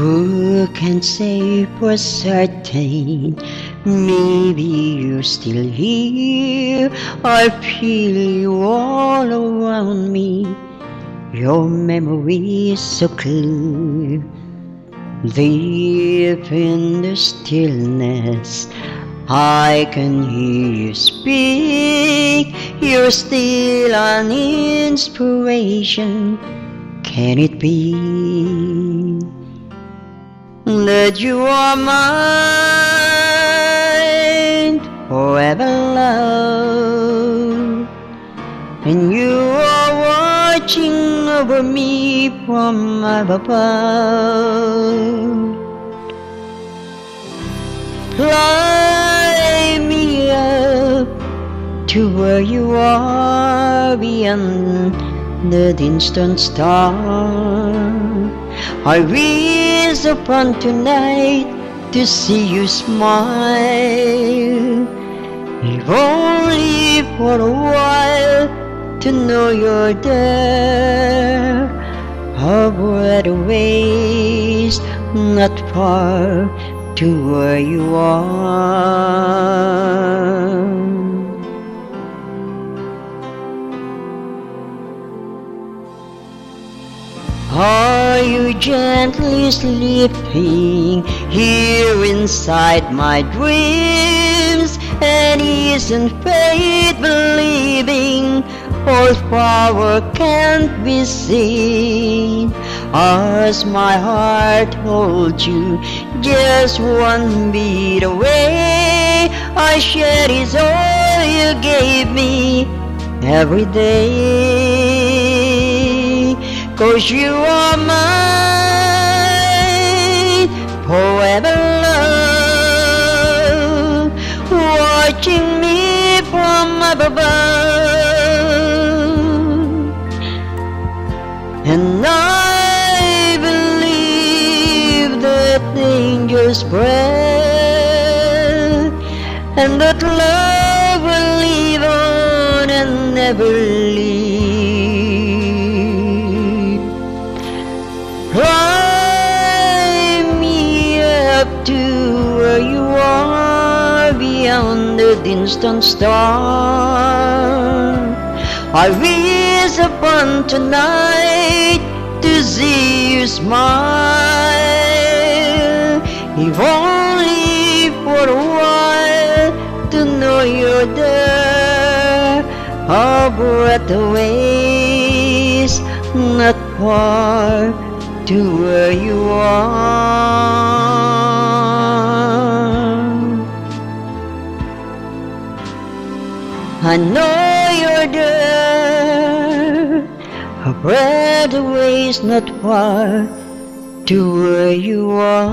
Who can say for certain? Maybe you're still here. I feel you all around me. Your memory is so clear. Deep in the stillness, I can hear you speak. You're still an inspiration. Can it be that you are mine forever, love? And you are watching over me from above. Fly me up to where you are beyond the distant star. I wish upon tonight to see you smile, if only for a while, to know you're there. A breath away, not far to where you are. Are you gently sleeping here inside my dreams? And isn't fate believing all power can't be seen? As my heart holds you just one beat away, I share is all you gave me every day. 'Cause you are mine forever, love, watching me from above. And I believe that angels spread, and that love will live on and never leave. Fly me up to where you are beyond the distant star. I wish upon tonight to see you smile, if only for a while, to know you're there. A breath away, not far to where you are. I know you're there. A breath away is not far to where you are.